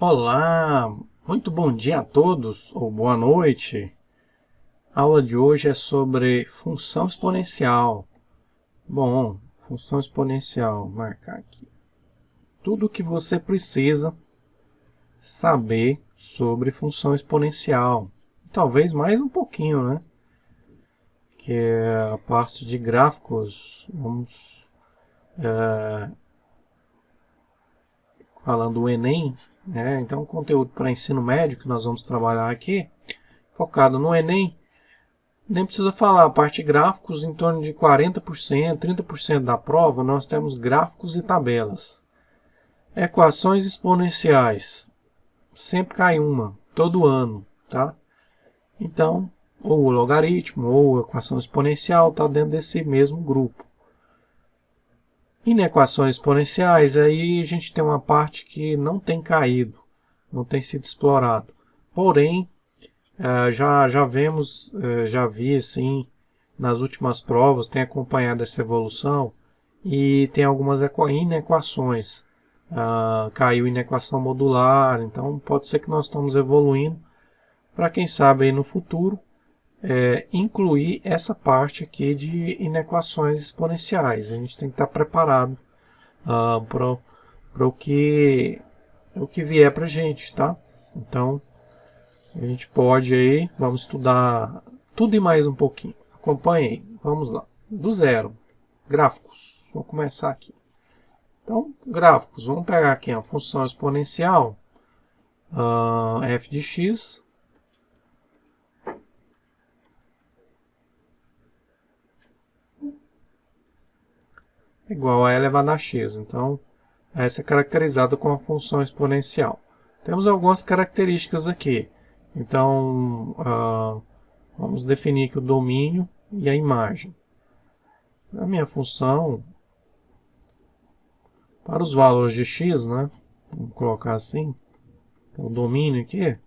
Olá, muito bom dia a todos, ou boa noite. A aula de hoje é sobre função exponencial. Bom, função exponencial, marcar aqui. Tudo o que você precisa saber sobre função exponencial. Talvez mais um pouquinho, né? Que é a parte de gráficos. Vamos falando do Enem, né? Então, conteúdo para ensino médio que nós vamos trabalhar aqui, focado no Enem. Nem precisa falar, a parte gráficos, em torno de 40%, 30% da prova, nós temos gráficos e tabelas. Equações exponenciais, sempre cai uma, todo ano, tá? Então, ou o logaritmo, ou a equação exponencial, está dentro desse mesmo grupo. Inequações exponenciais, aí a gente tem uma parte que não tem caído, não tem sido explorado. Porém, já vemos, já vi assim, nas últimas provas, tem acompanhado essa evolução e tem algumas inequações. Caiu inequação modular, então pode ser que nós estamos evoluindo para quem sabe aí no futuro incluir essa parte aqui de inequações exponenciais. A gente tem que estar preparado para o que vier para a gente, tá? Então a gente pode aí, vamos estudar tudo e mais um pouquinho. Acompanhe aí, vamos lá. Do zero, gráficos. Vou começar aqui. Então, gráficos, vamos pegar aqui a função exponencial, f de x, igual a elevado a x. Então, essa é caracterizada como a função exponencial. Temos algumas características aqui. Então, vamos definir aqui o domínio e a imagem. A minha função, para os valores de x, né? Vamos colocar assim, o domínio aqui,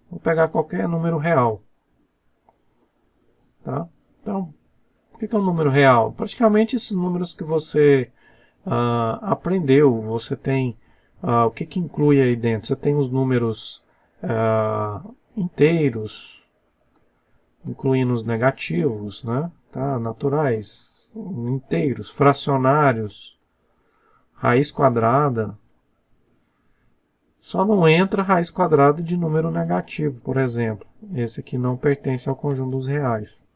vou pegar qualquer número real. Tá? Então, o que é um número real? Praticamente esses números que você aprendeu, você tem, o que inclui aí dentro? Você tem os números inteiros, incluindo os negativos, né? Tá? Naturais, inteiros, fracionários, raiz quadrada. Só não entra raiz quadrada de número negativo, por exemplo. Esse aqui não pertence ao conjunto dos reais.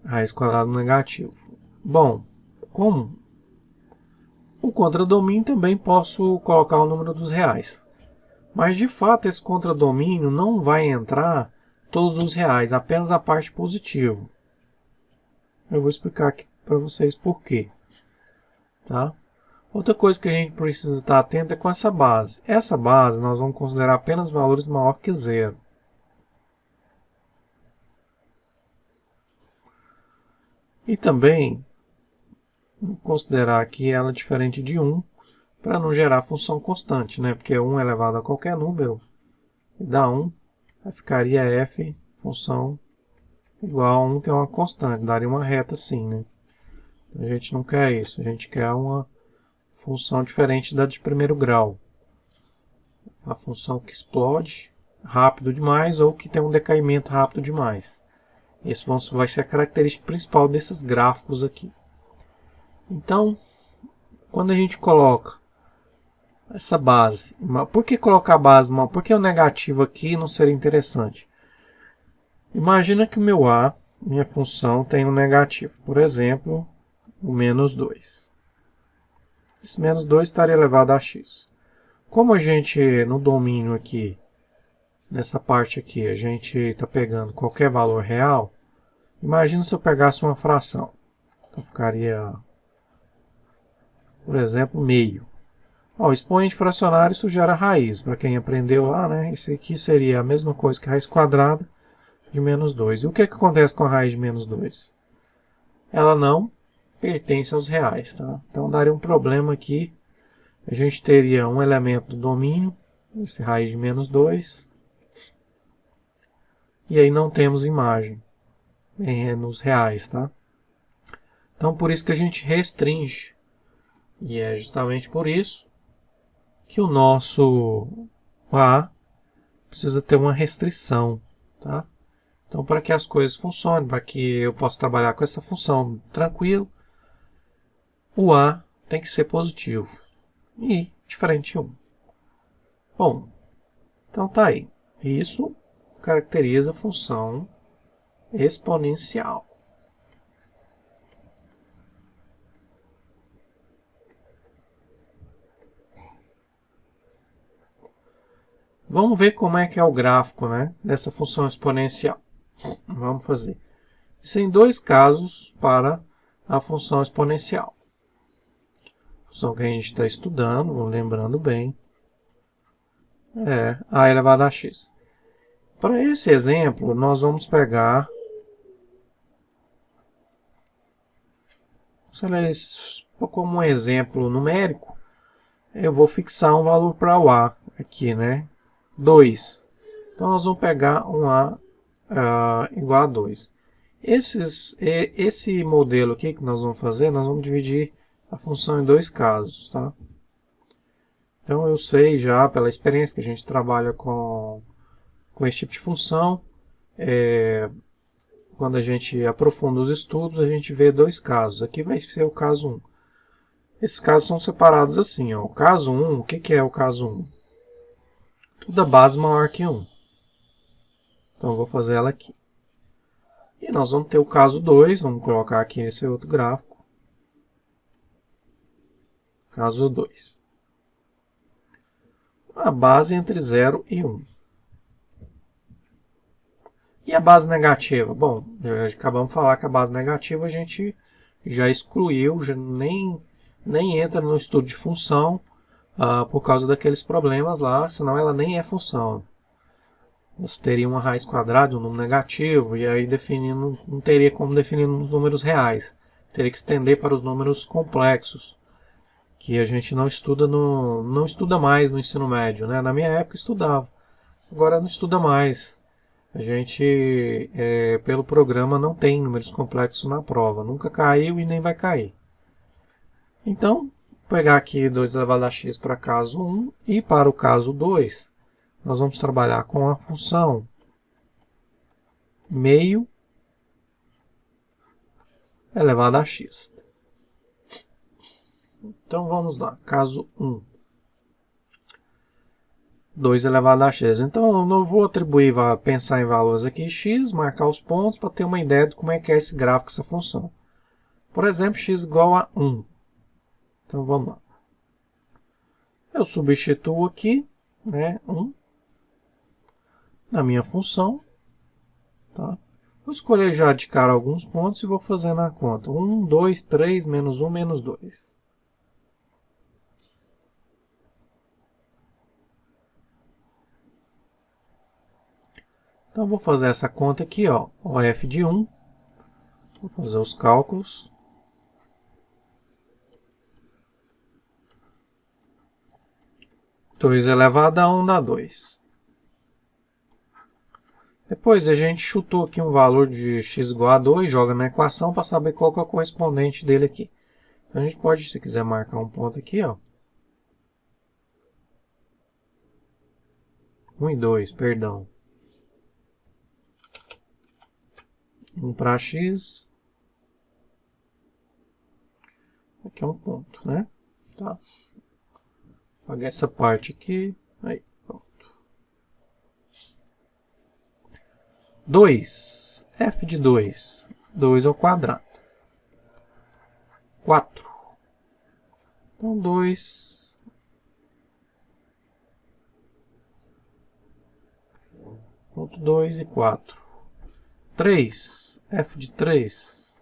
Raiz quadrada negativo. Bom, como o contradomínio também posso colocar o número dos reais. Mas de fato esse contradomínio não vai entrar todos os reais, apenas a parte positiva. Eu vou explicar aqui para vocês por quê. Tá? Outra coisa que a gente precisa estar atento é com essa base. Essa base nós vamos considerar apenas valores maior que zero. E também considerar aqui ela diferente de 1, para não gerar função constante, né? Porque 1 elevado a qualquer número dá 1, aí ficaria f função igual a 1, que é uma constante, daria uma reta assim, né? A gente não quer isso, a gente quer uma função diferente da de primeiro grau. A função que explode rápido demais ou que tem um decaimento rápido demais. Esse vai ser a característica principal desses gráficos aqui. Então, quando a gente coloca essa base, por que colocar a base? Por que o negativo aqui não seria interessante? Imagina que o meu a, minha função, tem um negativo. Por exemplo, o menos 2. Esse menos 2 estaria elevado a x. Como a gente, no domínio aqui, nessa parte aqui, a gente está pegando qualquer valor real, imagina se eu pegasse uma fração. Então ficaria, por exemplo, meio. O expoente fracionário isso gera raiz. Para quem aprendeu lá, né? Esse aqui seria a mesma coisa que a raiz quadrada de menos 2. E o que acontece com a raiz de menos 2? Ela não pertence aos reais. Tá? Então daria um problema aqui. A gente teria um elemento do domínio, esse raiz de menos 2. E aí não temos imagem nos reais. Tá? Então por isso que a gente restringe. E é justamente por isso que o nosso A precisa ter uma restrição, tá? Então, para que as coisas funcionem, para que eu possa trabalhar com essa função tranquilo, o A tem que ser positivo e diferente de 1. Bom, então tá aí. Isso caracteriza a função exponencial. Vamos ver como é que é o gráfico, né, dessa função exponencial. Vamos fazer. Isso em dois casos para a função exponencial. A função que a gente está estudando, lembrando bem, é a elevado a x. Para esse exemplo, nós vamos pegar, como um exemplo numérico, eu vou fixar um valor para o a aqui, né? 2. Então, nós vamos pegar um a igual a 2. Esse modelo aqui que nós vamos fazer, nós vamos dividir a função em dois casos, tá? Então, eu sei já, pela experiência que a gente trabalha com esse tipo de função, quando a gente aprofunda os estudos, a gente vê dois casos. Aqui vai ser o caso 1. Esses casos são separados assim, ó. O caso 1, o que é o caso 1? Toda base maior que 1. Então, eu vou fazer ela aqui. E nós vamos ter o caso 2, vamos colocar aqui esse outro gráfico. Caso 2. A base entre 0 e 1. E a base negativa? Bom, já acabamos de falar que a base negativa a gente já excluiu, já nem entra no estudo de função por causa daqueles problemas lá, senão ela nem é função. Você teria uma raiz quadrada, um número negativo, e aí definindo, não teria como definir nos números reais. Teria que estender para os números complexos, que a gente não estuda mais no ensino médio, né? Na minha época estudava, agora não estuda mais. A gente, pelo programa, não tem números complexos na prova. Nunca caiu e nem vai cair. Então, vou pegar aqui 2 elevado a x para caso 1 e para o caso 2, nós vamos trabalhar com a função meio elevado a x. Então, vamos lá. Caso 1. 2 elevado a x. Então, eu não vou atribuir, pensar em valores aqui x, marcar os pontos para ter uma ideia de como é que é esse gráfico, essa função. Por exemplo, x igual a 1. Então, vamos lá. Eu substituo aqui, né, 1 na minha função. Tá? Vou escolher já de cara alguns pontos e vou fazendo a conta. 1, 2, 3, menos 1, menos 2. Então, vou fazer essa conta aqui, ó, o f de 1. Vou fazer os cálculos. Dois elevado a 1 dá 2. Depois a gente chutou aqui um valor de x igual a 2, joga na equação para saber qual que é o correspondente dele aqui. Então, a gente pode, se quiser, marcar um ponto aqui, ó. 1 e 2, perdão. 1 para x. Aqui é um ponto, né? Tá. Vou apagar essa parte aqui. Aí, pronto. 2. F de 2. 2 ao quadrado. 4. Então, 2. Ponto 2 e 4. 3. F de 3.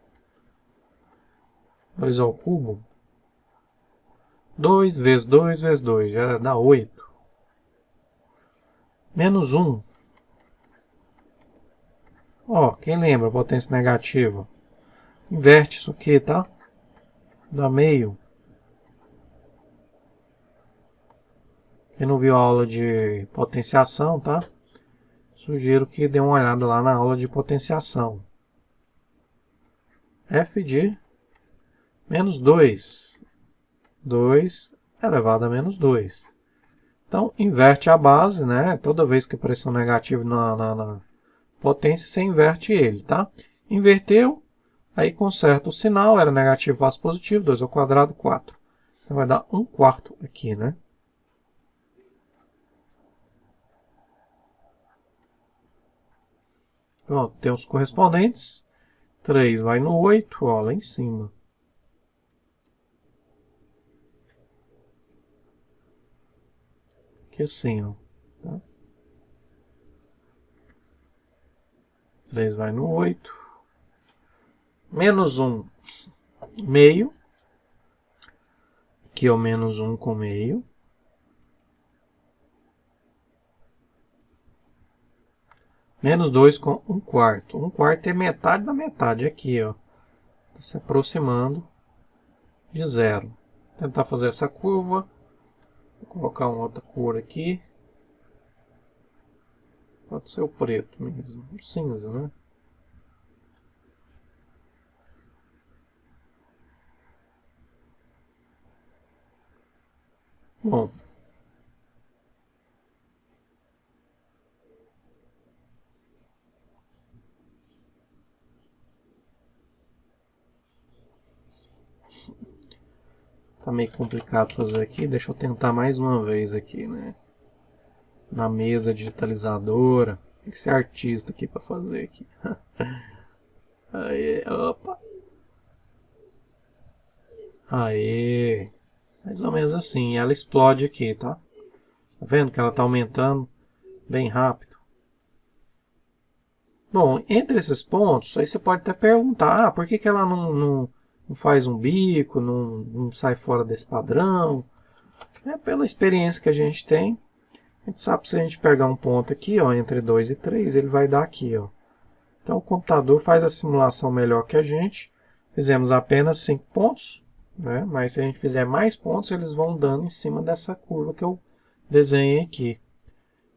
2 ao cubo. 2 vezes 2 vezes 2. Já dá 8. Menos 1. Ó, quem lembra? Potência negativa. Inverte isso aqui, tá? Dá meio. Quem não viu a aula de potenciação, tá? Sugiro que dê uma olhada lá na aula de potenciação. F de menos 2. 2 elevado a menos 2. Então, inverte a base, né? Toda vez que aparecer um negativo na potência, você inverte ele, tá? Inverteu, aí conserta o sinal, era negativo, passa positivo, 2 ao quadrado, 4. Então, vai dar 1/4 aqui, né? Pronto, tem os correspondentes. 3 vai no 8, ó, lá em cima. Aqui assim, ó. Tá? 3 vai no 8. Menos 1, meio. Aqui é o menos 1 com meio. Menos 2 com 1/4. 1/4 é metade da metade aqui, ó. Tá se aproximando de zero. Vou tentar fazer essa curva. Vou colocar uma outra cor aqui. Pode ser o preto mesmo. O cinza, né? Bom. Tá meio complicado fazer aqui. Deixa eu tentar mais uma vez aqui, né? Na mesa digitalizadora. Tem que ser artista aqui para fazer aqui. Aê, opa. Aê. Mais ou menos assim. Ela explode aqui, tá? Tá vendo que ela tá aumentando bem rápido? Bom, entre esses pontos, aí você pode até perguntar, por que ela não faz um bico, não sai fora desse padrão? É pela experiência que a gente tem. A gente sabe que se a gente pegar um ponto aqui, ó, entre 2 e 3, ele vai dar aqui, ó. Então o computador faz a simulação melhor que a gente. Fizemos apenas 5 pontos, né? Mas se a gente fizer mais pontos, eles vão dando em cima dessa curva que eu desenhei aqui.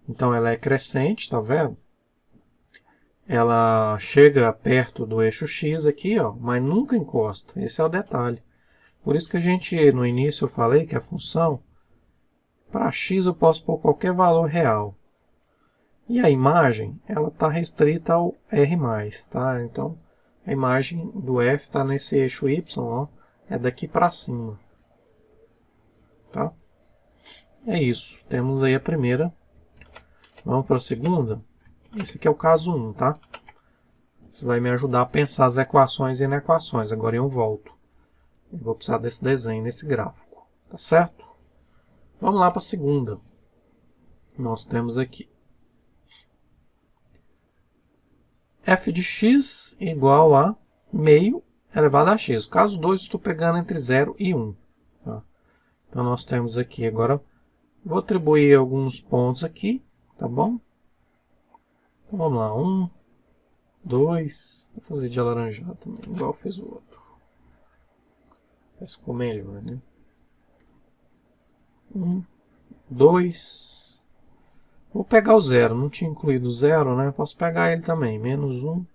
Então ela é crescente, tá vendo? Ela chega perto do eixo X aqui, ó, mas nunca encosta. Esse é o detalhe. Por isso que a gente, no início eu falei que a função, para X eu posso pôr qualquer valor real. E a imagem, ela está restrita ao R+, tá? Então, a imagem do F está nesse eixo Y, ó, é daqui para cima. Tá? É isso. Temos aí a primeira. Vamos para a segunda. Esse aqui é o caso 1, tá? Isso vai me ajudar a pensar as equações e inequações. Agora eu volto. Eu vou precisar desse desenho, desse gráfico. Tá certo? Vamos lá para a segunda. Nós temos aqui f de x igual a meio elevado a x. Caso 2, estou pegando entre 0 e 1. Tá? Então nós temos aqui agora, vou atribuir alguns pontos aqui, tá bom? Então vamos lá, 1, 2, vou fazer de alaranjado também, igual fez o outro. Esse ficou melhor, né? 1, 2, vou pegar o 0, não tinha incluído o 0, né? Posso pegar ele também, menos 1,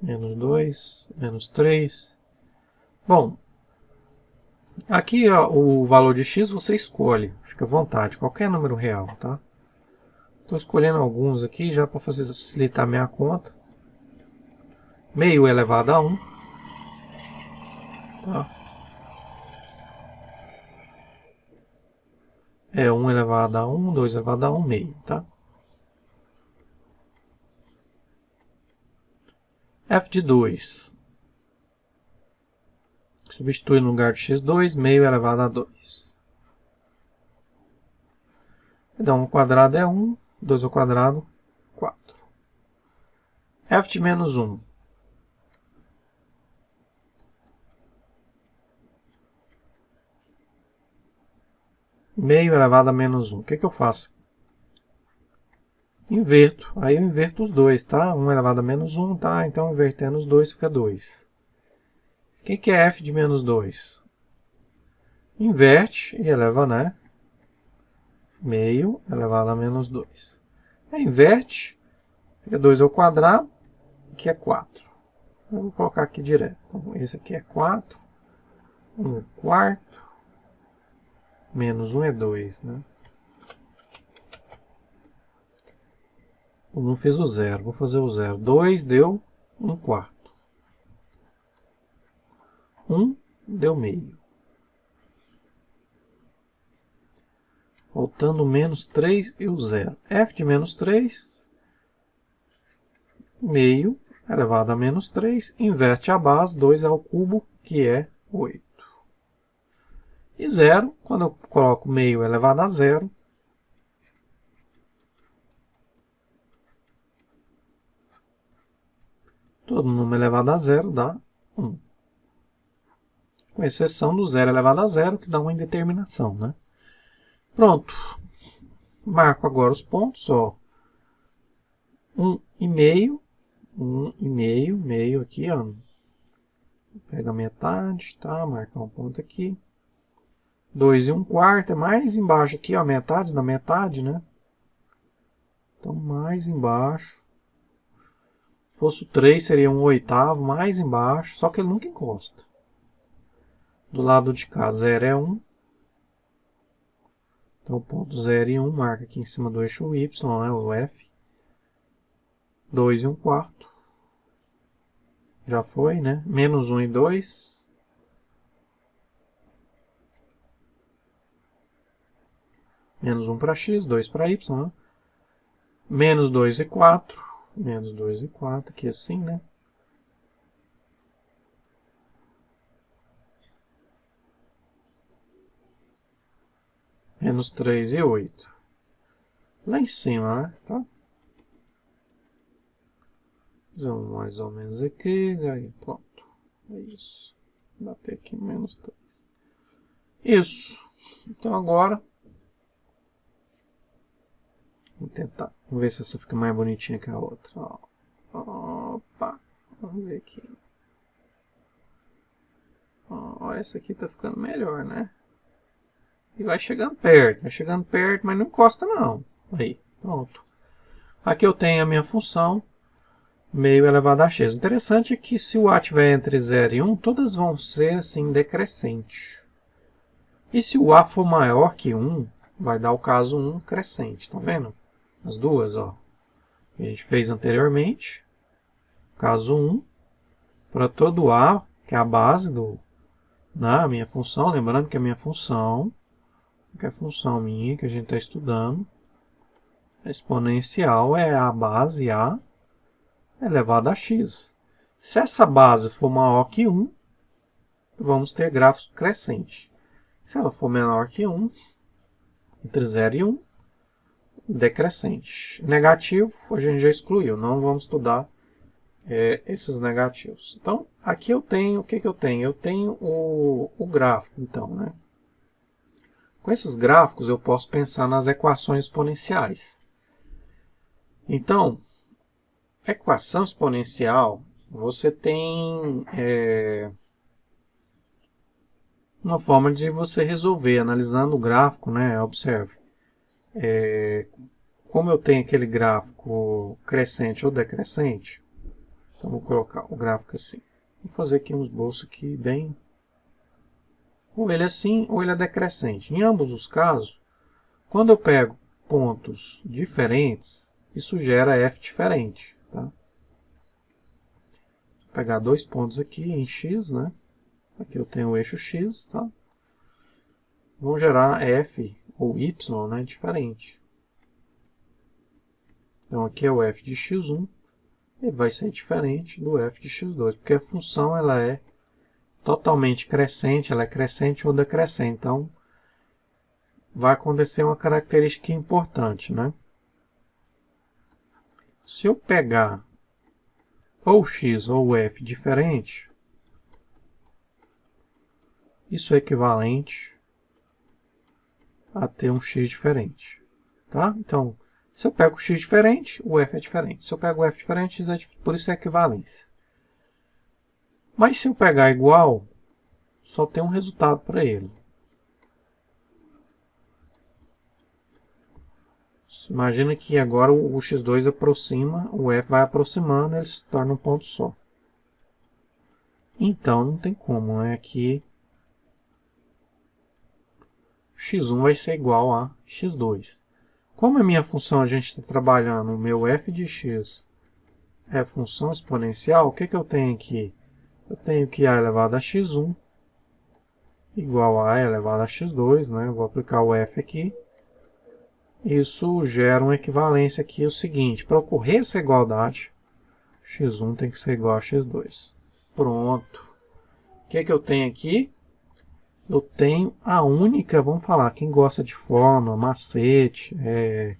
menos 2, menos 3. Bom, aqui ó, o valor de x você escolhe, fica à vontade, qualquer número real, tá? Estou escolhendo alguns aqui já para facilitar minha conta. Meio elevado a 1. Tá? É 1 elevado a 1, 2 elevado a 1, meio. Tá? f de 2. Substitui no lugar de x2, meio elevado a 2. Então, 1 ao quadrado é 1, 2 ao quadrado, 4. f de menos 1. Meio elevado a menos 1. O que eu faço? Inverto. Aí eu inverto os dois, tá? 1 elevado a menos 1, tá? Então, invertendo os dois, fica 2. O que é f de menos 2? Inverte e eleva, né? Meio elevado a menos 2. Aí inverte, fica 2 ao quadrado, que é 4. Eu vou colocar aqui direto. Então, esse aqui é 4. 1 quarto. Menos 1 é 2, né? Eu não fiz o zero, vou fazer o zero. 2 deu 1/4. 1 deu meio. Faltando menos 3 e o zero. F de menos 3, meio elevado a menos 3, inverte a base, 2 ao cubo, que é 8. E zero, quando eu coloco meio elevado a zero, todo número elevado a zero dá 1. Com exceção do zero elevado a zero, que dá uma indeterminação, né? Pronto. Marco agora os pontos, ó. 1,5, 1,5, meio aqui, ó. Pega a metade, tá? Marcar um ponto aqui. 2 e 1/4, é mais embaixo aqui, ó, metade da metade, né? Então, mais embaixo. Se fosse o 3, seria 1/8, mais embaixo, só que ele nunca encosta. Do lado de cá, 0 é 1. Então, o ponto 0 e 1 marca aqui em cima do eixo Y, né, o F. 2 e 1/4. Já foi, né? Menos 1 e 2. Menos 1 para x, 2 para y, né? Menos 2 e 4. Menos 2 e 4, aqui assim, né? Menos 3 e 8. Lá em cima, né? Tá? Fazer um mais ou menos aqui, aí pronto. É isso. Vou bater aqui menos 3. Isso. Então agora, vou tentar. Vamos ver se essa fica mais bonitinha que a outra. Ó. Opa. Vamos ver aqui. Ó, essa aqui tá ficando melhor, né? E vai chegando perto, mas não encosta não. Aí, pronto. Aqui eu tenho a minha função, meio elevado a x. O interessante é que se o a estiver entre 0 e 1, todas vão ser assim decrescentes. E se o a for maior que 1, vai dar o caso 1 crescente, tá vendo? As duas, ó, que a gente fez anteriormente. Caso 1, para todo a, que é a base da minha função, lembrando que a minha função, que é a função minha que a gente está estudando, exponencial é a base a elevado a x. Se essa base for maior que 1, vamos ter gráficos crescentes. Se ela for menor que 1, entre 0 e 1, decrescente. Negativo, a gente já excluiu, não vamos estudar esses negativos. Então, aqui eu tenho, o que eu tenho? Eu tenho o gráfico, então, né? Com esses gráficos, eu posso pensar nas equações exponenciais. Então, equação exponencial, você tem uma forma de você resolver, analisando o gráfico, né? Observe. Como eu tenho aquele gráfico crescente ou decrescente, então vou colocar o gráfico assim. Vou fazer aqui um esboço aqui bem... Ou ele é assim, ou ele é decrescente. Em ambos os casos, quando eu pego pontos diferentes, isso gera f diferente. Tá? Vou pegar dois pontos aqui em x, né? Aqui eu tenho o eixo x, tá? Vão gerar f ou y, né, diferente. Então aqui é o f de x1, ele vai ser diferente do f de x2, porque a função ela é totalmente crescente, ela é crescente ou decrescente. Então, vai acontecer uma característica importante, né? Se eu pegar ou x ou f diferente, isso é equivalente a ter um x diferente. Tá? Então, se eu pego o x diferente, o f é diferente. Se eu pego o f diferente, x é diferente. Por isso é equivalência. Mas se eu pegar igual, só tem um resultado para ele. Imagina que agora o x2 aproxima, o f vai aproximando, ele se torna um ponto só. Então, não tem como, né? Aqui, x1 vai ser igual a x2. Como a minha função a gente está trabalhando, o meu f de x é função exponencial, o que, que eu tenho aqui? Eu tenho que a elevado a x1 igual a elevado a x2, né? Eu vou aplicar o f aqui. Isso gera uma equivalência aqui, o seguinte, para ocorrer essa igualdade, x1 tem que ser igual a x2. Pronto. O que, que eu tenho aqui? Eu tenho a única, vamos falar, quem gosta de fórmula, macete, é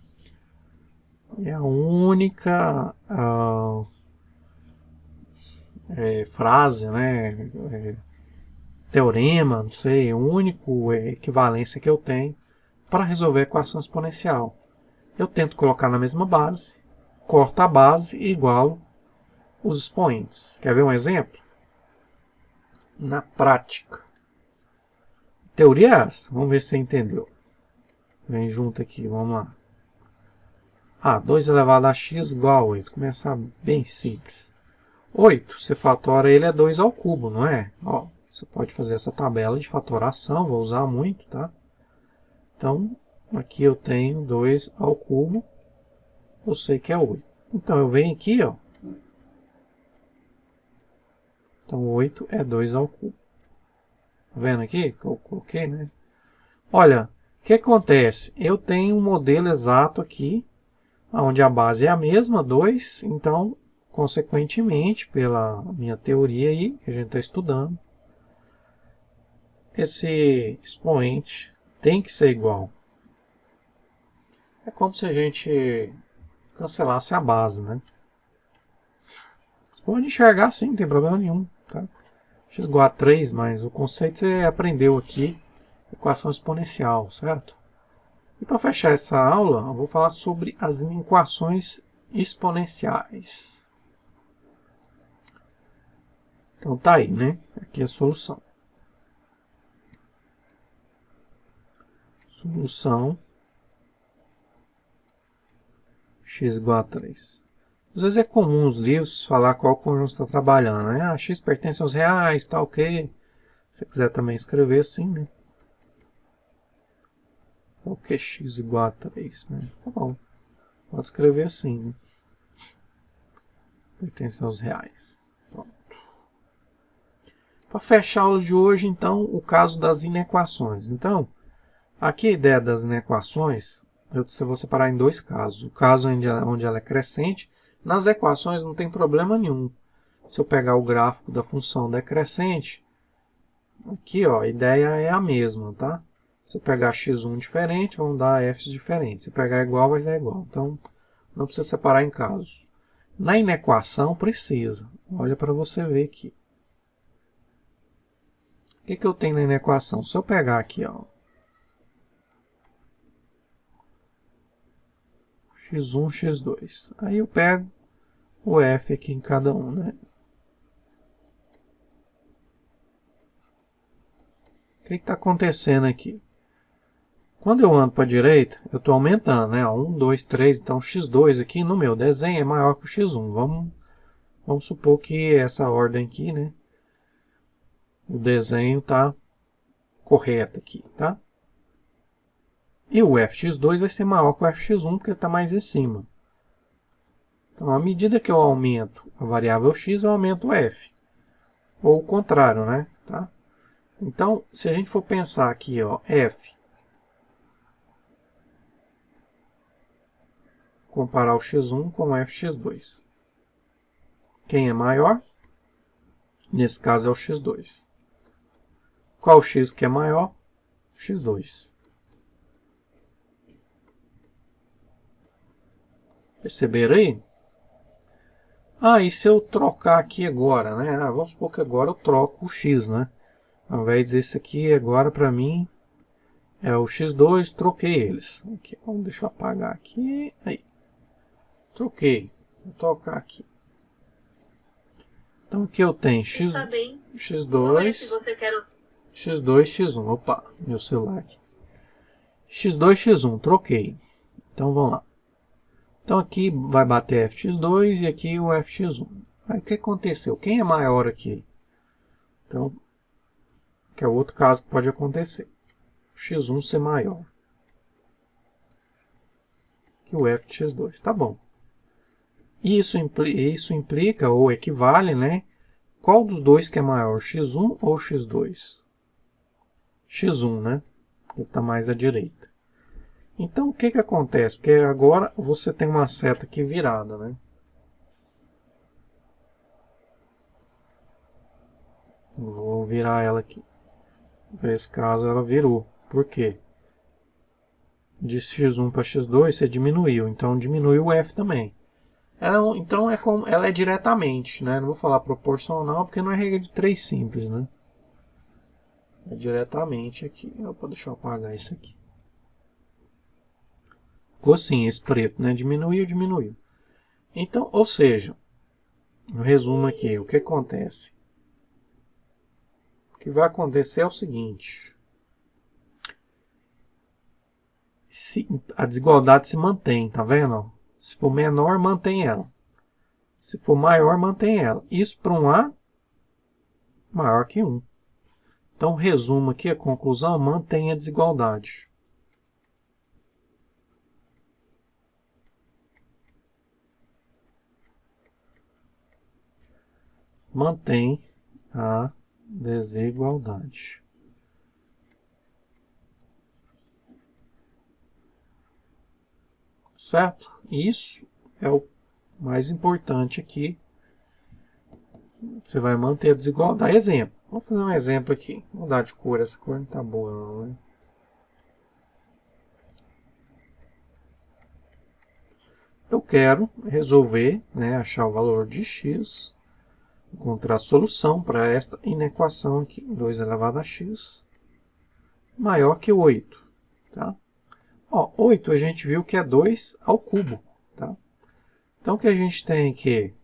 a única frase, né? Teorema, não sei, o único equivalência que eu tenho para resolver a equação exponencial. Eu tento colocar na mesma base, corto a base e igualo os expoentes. Quer ver um exemplo? Na prática. Teoria é essa. Vamos ver se você entendeu. Vem junto aqui, vamos lá. 2 elevado a x igual a 8. Começar bem simples. 8, você fatora ele é 2 ao cubo, não é? Ó, você pode fazer essa tabela de fatoração, vou usar muito, tá? Então, aqui eu tenho 2 ao cubo, eu sei que é 8. Então, eu venho aqui, ó. Então, 8 é 2 ao cubo. Tá vendo aqui que eu coloquei, né? Olha, o que acontece? Eu tenho um modelo exato aqui, onde a base é a mesma, 2. Então, consequentemente, pela minha teoria aí, que a gente está estudando, esse expoente tem que ser igual. É como se a gente cancelasse a base, né? Você pode enxergar sim, não tem problema nenhum. Tá? X igual a 3, mas o conceito você aprendeu aqui, equação exponencial, certo? E para fechar essa aula, eu vou falar sobre as equações exponenciais. Então tá aí, né? Aqui é a solução. Solução x igual a 3. Às vezes é comum os livros falar qual conjunto está trabalhando. Né? X pertence aos reais, tá ok. Se você quiser também escrever assim, né? O que é x igual a 3, né? Tá bom. Pode escrever assim, né? Pertence aos reais. Pronto. Para fechar a aula de hoje, então, o caso das inequações. Então, aqui a ideia das inequações, eu vou separar em dois casos. O caso onde ela é crescente. Nas equações não tem problema nenhum. Se eu pegar o gráfico da função decrescente, aqui ó, a ideia é a mesma, tá? Se eu pegar x1 diferente, vão dar f's diferentes. Se pegar igual, vai dar igual. Então, não precisa separar em casos. Na inequação, precisa. Olha para você ver aqui. O que, que eu tenho na inequação? Se eu pegar aqui, ó, x1, x2. Aí eu pego o f aqui em cada um, né? O que está acontecendo aqui? Quando eu ando para a direita, eu estou aumentando, né? 1, 2, 3, então x2 aqui no meu desenho é maior que o x1. Vamos supor que essa ordem aqui, né? O desenho está correto aqui, tá? E o fx2 vai ser maior que o fx1, porque está mais em cima. Então, à medida que eu aumento a variável x, eu aumento o f. Ou o contrário, né? Tá? Então, se a gente for pensar aqui, ó, f, comparar o x1 com o fx2. Quem é maior? Nesse caso é o x2. Qual x que é maior? x2. Perceberam aí? E se eu trocar aqui agora, né? Vamos supor que agora eu troco o x, né? Ao invés desse aqui, agora para mim é o x2, troquei eles. Aqui, deixa eu apagar aqui. Aí. Troquei. Vou trocar aqui. Então aqui eu tenho x2, x2, x1. Opa, meu celular aqui. x2, x1, troquei. Então vamos lá. Então aqui vai bater fx2 e aqui o fx1. Aí o que aconteceu? Quem é maior aqui? Então, que é outro caso que pode acontecer. x1 ser maior. que o f de x2. Tá bom. Isso implica, ou equivale, né? Qual dos dois que é maior, x1 ou x2? x1, né? Ele está mais à direita. Então, o que que acontece? Porque agora você tem uma seta aqui virada, né? Vou virar ela aqui. Nesse caso, ela virou. Por quê? De x1 para x2, você diminuiu. Então, diminui o f também. Então, ela é diretamente, né? Não vou falar proporcional, porque não é regra de 3 simples, né? É diretamente aqui. Opa, deixa eu apagar isso aqui. Ficou assim, esse preto, né? Diminuiu, diminuiu. Então, ou seja, no resumo aqui, o que acontece? O que vai acontecer é o seguinte. A desigualdade se mantém, tá vendo? Se for menor, mantém ela. Se for maior, mantém ela. Isso para um A maior que 1. Então, resumo aqui, a conclusão, mantém a desigualdade. Mantém a desigualdade. Certo? Isso é o mais importante aqui. Você vai manter a desigualdade. Exemplo. Vamos fazer um exemplo aqui. Vou mudar de cor. Essa cor não está boa, não, né? Eu quero resolver, né, achar o valor de x, encontrar a solução para esta inequação aqui, 2 elevado a x, maior que 8. Tá? Ó, 8 a gente viu que é 2 ao cubo. Tá? Então, o que a gente tem aqui?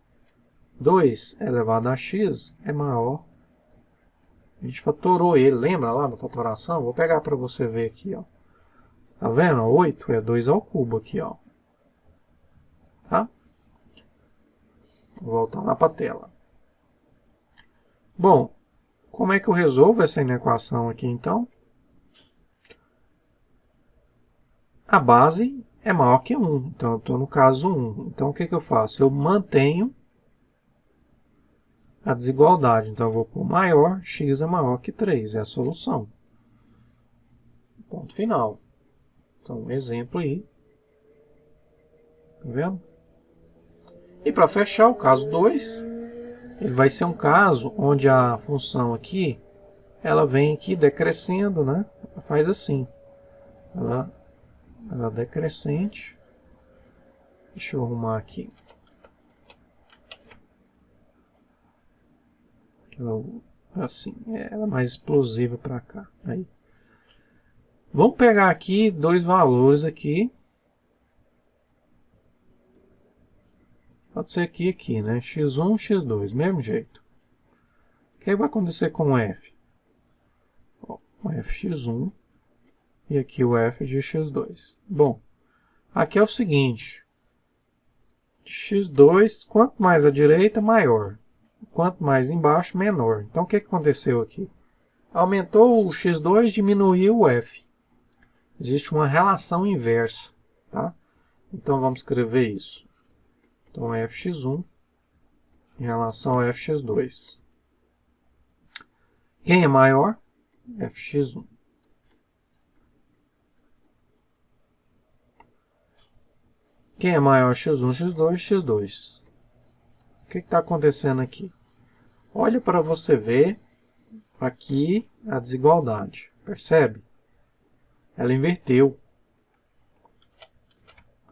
2 elevado a x é maior. A gente fatorou ele, lembra lá da fatoração? Vou pegar para você ver aqui. Ó. Tá vendo? 8 é 2 ao cubo aqui. Ó. Tá? Vou voltar lá para a tela. Bom, como é que eu resolvo essa inequação aqui, então? A base é maior que 1, então eu estou no caso 1. Então, o que que eu faço? Eu mantenho a desigualdade. Então, eu vou pôr maior, x é maior que 3, é a solução. Ponto final. Então, um exemplo aí. Tá vendo? E para fechar, o caso 2, ele vai ser um caso onde a função aqui, ela vem aqui decrescendo, né? Ela faz assim. Ela decrescente. Deixa eu arrumar aqui. Assim, ela é mais explosiva para cá. Aí. Vamos pegar aqui dois valores aqui. Pode ser aqui, né? x1, x2, mesmo jeito. O que vai acontecer com o f? O fx1 e aqui o f de x2. Bom, aqui é o seguinte. De x2, quanto mais à direita, maior. Quanto mais embaixo, menor. Então, o que aconteceu aqui? Aumentou o x2, diminuiu o f. Existe uma relação inversa. Tá? Então, vamos escrever isso. Então, fx1 em relação a fx2. Quem é maior? fx1. Quem é maior? x1, x2, x2. O que está acontecendo aqui? Olha para você ver aqui a desigualdade. Percebe? Ela inverteu.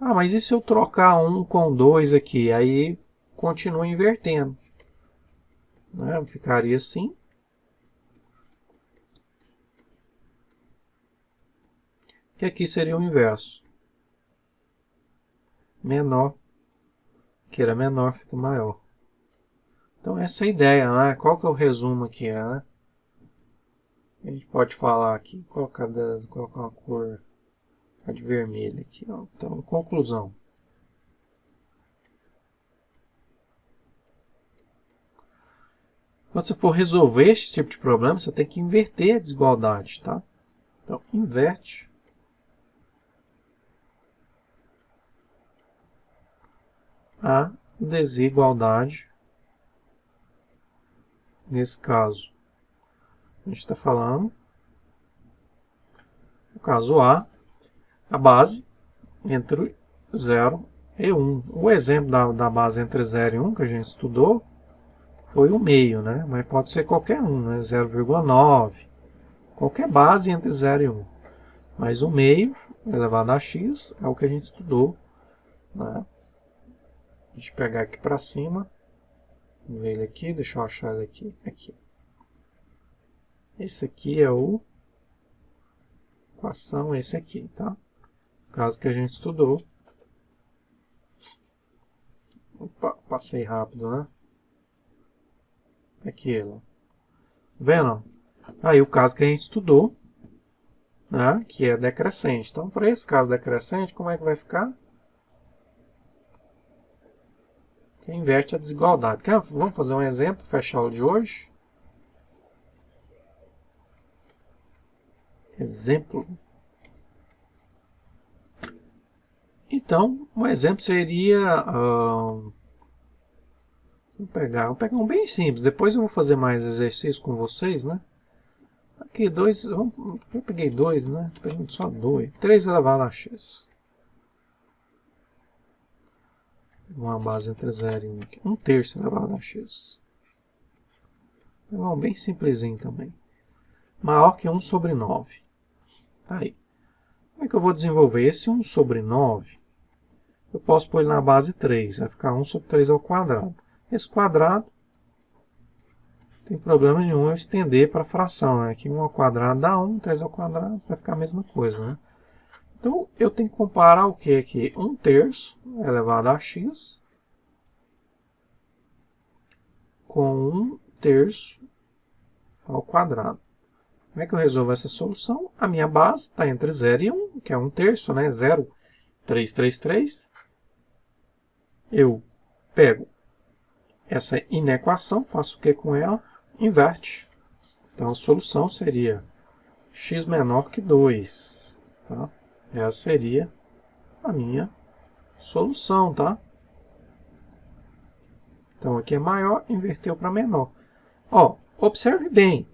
Ah, mas e se eu trocar 1 com 2 aqui? Aí continua invertendo. Né? Ficaria assim. E aqui seria o inverso. Menor. Que era menor, fica maior. Então essa é a ideia, né? Qual que é o resumo aqui, né? A gente pode falar aqui, colocar uma cor de vermelho aqui. Ó. Então, conclusão. Quando você for resolver esse tipo de problema, você tem que inverter a desigualdade, tá? Então, inverte a desigualdade. Nesse caso, a gente está falando, no caso A, a base entre 0 e 1. O exemplo da base entre 0 e 1 que a gente estudou foi o meio, né? Mas pode ser qualquer um, né? 0,9. Qualquer base entre 0 e 1. Mas o meio elevado a x é o que a gente estudou, né? A gente pegar aqui para cima. Vamos ver ele aqui, deixa eu achar ele aqui. Aqui. Esse aqui é o equação, esse aqui, tá? O caso que a gente estudou. Opa, passei rápido, né? Aqui ele. Vendo? Aí o caso que a gente estudou, né? Que é decrescente. Então, para esse caso decrescente, como é que vai ficar? Que inverte a desigualdade. Vamos fazer um exemplo, fechar o de hoje. Exemplo. Então, um exemplo seria... vou pegar um bem simples. Depois eu vou fazer mais exercícios com vocês, né? Aqui, eu peguei 2, né? Peguei só 2. 3 elevado a x. Uma base entre 0 e 1 aqui. 1/3 elevado a x. Um bem simplesinho também. Maior que 1 sobre 9. Tá aí. Como é que eu vou desenvolver esse 1 sobre 9? Eu posso pôr ele na base 3. Vai ficar 1 sobre 3 ao quadrado. Esse quadrado, não tem problema nenhum eu estender para a fração. Né? Aqui 1 ao quadrado dá 1, 3 ao quadrado vai ficar a mesma coisa. Né? Então, eu tenho que comparar o que aqui? 1/3 elevado a x com 1/3 ao quadrado. Como é que eu resolvo essa solução? A minha base está entre 0 e 1, que é 1/3, né? 0, 3, 3, 3. Eu pego essa inequação, faço o que com ela? Inverte. Então, a solução seria x menor que 2. Tá? Essa seria a minha solução, tá? Então, aqui é maior, inverteu para menor. Ó, observe bem.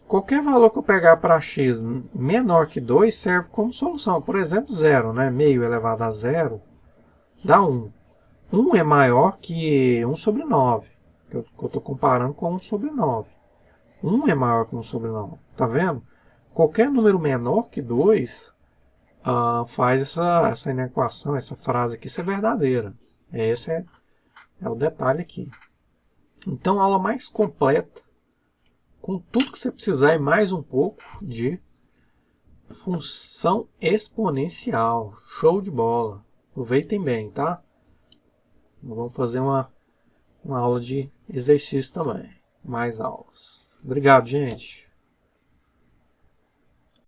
Qualquer valor que eu pegar para x menor que 2 serve como solução. Por exemplo, 0, né? Meio elevado a 0 dá 1. 1 é maior que 1 sobre 9. Que eu estou comparando com 1 sobre 9. 1 é maior que 1 sobre 9. Tá vendo? Qualquer número menor que 2 faz essa inequação, essa frase aqui ser verdadeira. Esse é o detalhe aqui. Então, a aula mais completa, com tudo que você precisar e mais um pouco de função exponencial. Show de bola. Aproveitem bem, tá? Vamos fazer uma aula de exercício também. Mais aulas. Obrigado, gente.